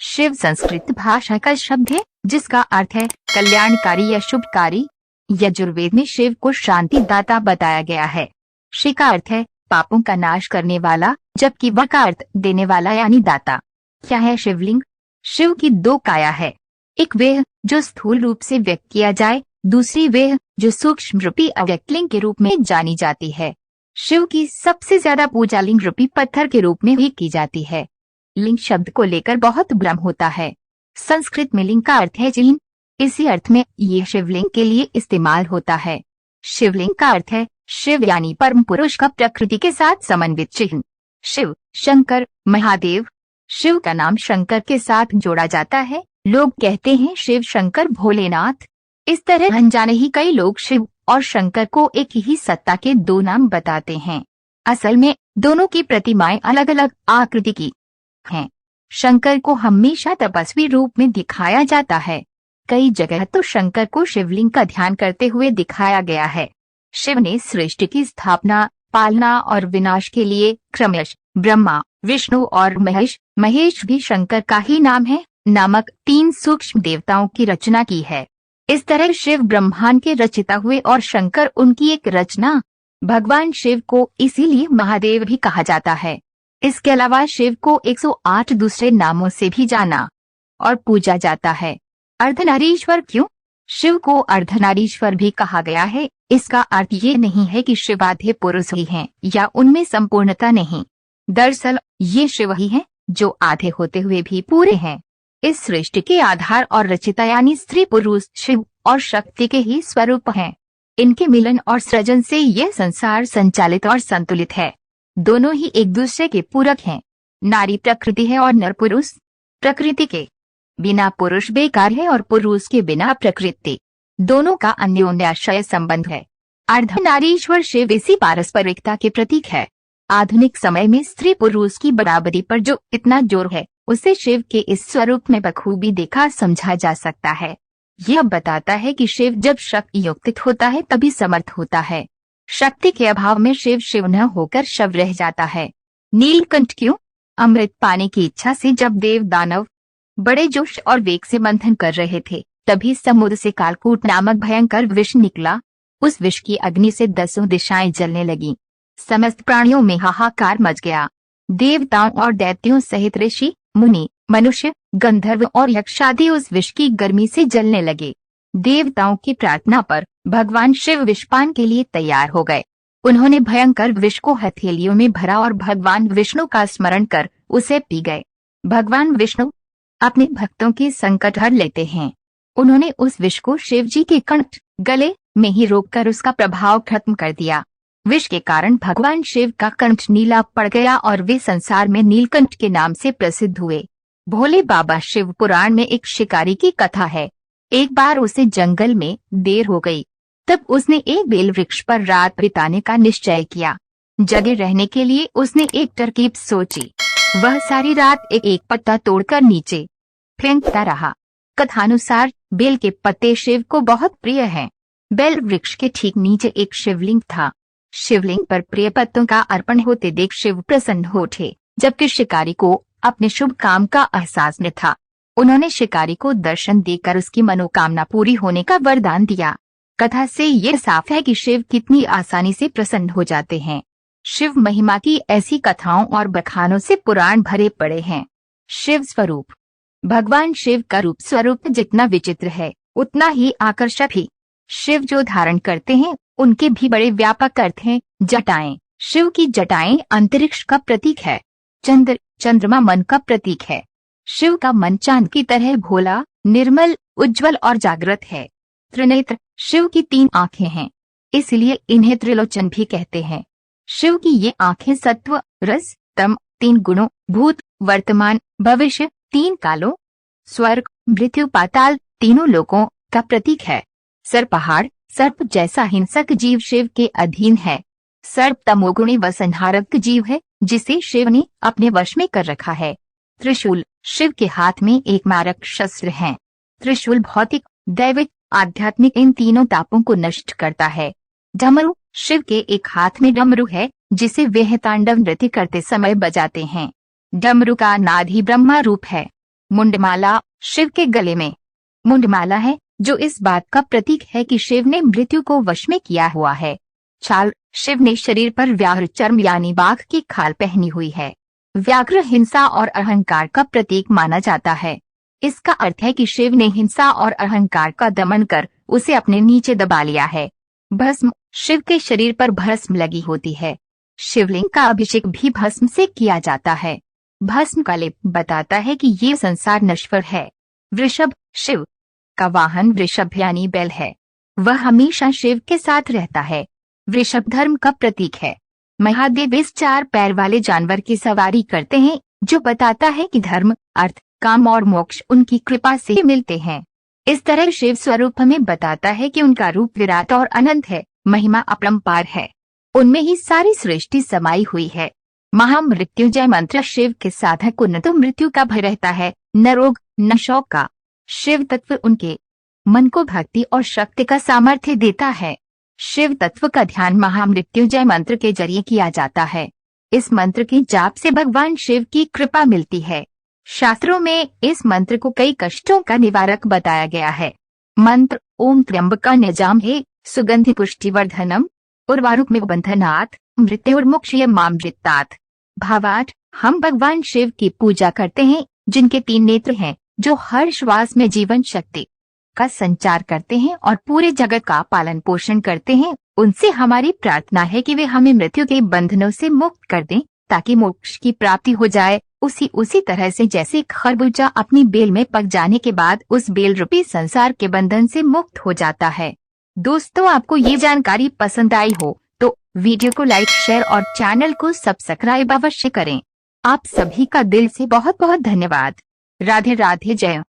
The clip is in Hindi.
शिव संस्कृत भाषा का शब्द है जिसका अर्थ है कल्याणकारी या शुभकारी। यजुर्वेद में शिव को शांति दाता बताया गया है। शि का अर्थ है पापों का नाश करने वाला, जबकि व का अर्थ देने वाला यानी दाता। क्या है शिवलिंग? शिव की दो काया है, एक वेह जो स्थूल रूप से व्यक्त किया जाए, दूसरी वेह जो सूक्ष्म रूपी अव्यक्त लिंग के रूप में जानी जाती है। शिव की सबसे ज्यादा पूजा लिंग रूपी पत्थर के रूप में भी की जाती है। लिंग शब्द को लेकर बहुत भ्रम होता है। संस्कृत में लिंग का अर्थ है चिन्ह, इसी अर्थ में ये शिवलिंग के लिए इस्तेमाल होता है। शिवलिंग का अर्थ है शिव यानी परम पुरुष का प्रकृति के साथ समन्वित चिन्ह। शिव, शंकर, महादेव। शिव का नाम शंकर के साथ जोड़ा जाता है। लोग कहते हैं शिव शंकर भोलेनाथ। इस तरह अनजाने ही कई लोग शिव और शंकर को एक ही सत्ता के दो नाम बताते हैं। असल में दोनों की प्रतिमाएं अलग अलग आकृति की हैं। शंकर को हमेशा तपस्वी रूप में दिखाया जाता है। कई जगह तो शंकर को शिवलिंग का ध्यान करते हुए दिखाया गया है। शिव ने सृष्टि की स्थापना, पालना और विनाश के लिए क्रमश ब्रह्मा, विष्णु और महेश भी शंकर का ही नाम है नामक 3 सूक्ष्म देवताओं की रचना की है। इस तरह शिव ब्रह्मांड के रचिता हुए और शंकर उनकी एक रचना। भगवान शिव को इसीलिए महादेव भी कहा जाता है। इसके अलावा शिव को 108 दूसरे नामों से भी जाना और पूजा जाता है। अर्धनारीश्वर क्यों? शिव को अर्धनारीश्वर भी कहा गया है। इसका अर्थ ये नहीं है कि शिव आधे पुरुष ही हैं या उनमें संपूर्णता नहीं। दरअसल ये शिव ही हैं जो आधे होते हुए भी पूरे हैं। इस सृष्टि के आधार और रचिता यानी स्त्री पुरुष शिव और शक्ति के ही स्वरूप हैं। इनके मिलन और सृजन से यह संसार संचालित और संतुलित है। दोनों ही एक दूसरे के पूरक हैं। नारी प्रकृति है और नर पुरुष। प्रकृति के बिना पुरुष बेकार है और पुरुष के बिना प्रकृति। दोनों का अन्योन्याश्रय संबंध है। अर्धनारीश्वर शिव इसी पारस्परिकता के प्रतीक है। आधुनिक समय में स्त्री पुरुष की बराबरी पर जो इतना जोर है उसे शिव के इस स्वरूप में बखूबी देखा समझा जा सकता है। यह बताता है कि शिव जब शक्ति युक्त होता है तभी समर्थ होता है। शक्ति के अभाव में शिव शिव न होकर शव रह जाता है। नीलकंठ क्यों? अमृत पाने की इच्छा से जब देव दानव बड़े जोश और वेग से मंथन कर रहे थे तभी समुद्र से कालकूट नामक भयंकर विष निकला। उस विष की अग्नि से 10 दिशाएं जलने लगीं। समस्त प्राणियों में हाहाकार मच गया। देवताओं और दैत्यों सहित ऋषि, मुनि, मनुष्य, गंधर्व और यक्ष आदि उस विष की गर्मी से जलने लगे। देवताओं की प्रार्थना पर भगवान शिव विषपान के लिए तैयार हो गए। उन्होंने भयंकर विष को हथेलियों में भरा और भगवान विष्णु का स्मरण कर उसे पी गए। भगवान विष्णु अपने भक्तों के संकट हर लेते हैं। उन्होंने उस विष को शिव जी के कंठ, गले में ही रोककर उसका प्रभाव खत्म कर दिया। विष के कारण भगवान शिव का कंठ नीला पड़ गया और वे संसार में नीलकंठ के नाम से प्रसिद्ध हुए। भोले बाबा शिव पुराण में एक शिकारी की कथा है। एक बार उसे जंगल में देर हो गई, तब उसने एक बेल वृक्ष पर रात बिताने का निश्चय किया। जगे रहने के लिए उसने एक तरकीब सोची। वह सारी रात एक एक पत्ता तोड़कर नीचे फेंकता रहा। कथानुसार बेल के पत्ते शिव को बहुत प्रिय हैं। बेल वृक्ष के ठीक नीचे एक शिवलिंग था। शिवलिंग पर प्रिय पत्तों का अर्पण होते देख शिव प्रसन्न हो उठे, जबकि शिकारी को अपने शुभ काम का एहसास न था। उन्होंने शिकारी को दर्शन देकर उसकी मनोकामना पूरी होने का वरदान दिया। कथा से ये साफ है कि शिव कितनी आसानी से प्रसन्न हो जाते हैं। शिव महिमा की ऐसी कथाओं और बखानों से पुराण भरे पड़े हैं। शिव स्वरूप। भगवान शिव का रूप स्वरूप जितना विचित्र है उतना ही आकर्षक भी। शिव जो धारण करते हैं उनके भी बड़े व्यापक अर्थ हैं। जटाएं। शिव की जटाएं अंतरिक्ष का प्रतीक है। चंद्रमा मन का प्रतीक है। शिव का मन चांद की तरह भोला, निर्मल, उज्जवल और जागृत है। त्रिनेत्र। शिव की 3 आंखें हैं, इसलिए इन्हें त्रिलोचन भी कहते हैं। शिव की ये आंखें सत्व, रस, तम 3 गुणों, भूत, वर्तमान, भविष्य 3 कालों, स्वर्ग, मृत्यु, पाताल तीनों लोकों का प्रतीक है। सर्पहार। सर्प जैसा हिंसक जीव शिव के अधीन है। सर्प तमोगुणी व संहारक जीव है जिसे शिव ने अपने वश में कर रखा है। त्रिशूल। शिव के हाथ में एक मारक शस्त्र है। त्रिशूल भौतिक, दैविक, आध्यात्मिक इन तीनों तापों को नष्ट करता है। डमरू। शिव के एक हाथ में डमरू है जिसे वह तांडव नृत्य करते समय बजाते हैं। डमरू का नाद ही ब्रह्मा रूप है। मुंडमाला शिव के गले में मुंडमाला है, जो इस बात का प्रतीक है कि शिव ने मृत्यु को वश में किया हुआ है। छाल शिव ने शरीर पर व्याघ्र चर्म यानी बाघ की खाल पहनी हुई है। व्याघ्र हिंसा और अहंकार का प्रतीक माना जाता है। इसका अर्थ है कि शिव ने हिंसा और अहंकार का दमन कर उसे अपने नीचे दबा लिया है। भस्म शिव के शरीर पर भस्म लगी होती है। शिवलिंग का अभिषेक भी भस्म से किया जाता है। भस्म का लेप बताता है कि ये संसार नश्वर है। वृषभ शिव का वाहन वृषभ यानी बैल है। वह हमेशा शिव के साथ रहता है। वृषभ धर्म का प्रतीक है। महादेव इस 4 पैर वाले जानवर की सवारी करते हैं, जो बताता है कि धर्म, अर्थ, काम और मोक्ष उनकी कृपा से मिलते हैं। इस तरह शिव स्वरूप हमें बताता है कि उनका रूप विराट और अनंत है, महिमा अपरंपार है। उनमें ही सारी सृष्टि समाई हुई है। महामृत्युंजय मंत्र शिव के साधक को न तो मृत्यु का भय रहता है, न रोग, न शोक का। शिव तत्व उनके मन को भक्ति और शक्ति का सामर्थ्य देता है। शिव तत्व का ध्यान महामृत्युंजय मंत्र के जरिए किया जाता है। इस मंत्र के जाप से भगवान शिव की कृपा मिलती है। शास्त्रों में इस मंत्र को कई कष्टों का निवारक बताया गया है। मंत्र ओम त्र्यंबका यजामहे सुगंधि पुष्टिवर्धनम उर्वारुकमिव बंधनात् मृत्युर्मुक्षयमामृतात्। भावार्थ हम भगवान शिव की पूजा करते हैं, जिनके 3 नेत्र हैं, जो हर श्वास में जीवन शक्ति का संचार करते हैं और पूरे जगत का पालन पोषण करते हैं। उनसे हमारी प्रार्थना है कि वे हमें मृत्यु के बंधनों से मुक्त कर दें, ताकि मोक्ष की प्राप्ति हो जाए। उसी तरह से जैसे खरबूजा अपनी बेल में पक जाने के बाद उस बेल रूपी संसार के बंधन से मुक्त हो जाता है। दोस्तों, आपको ये जानकारी पसंद आई हो तो वीडियो को लाइक, शेयर और चैनल को सब्सक्राइब अवश्य करें। आप सभी का दिल से बहुत बहुत धन्यवाद। राधे राधे। जय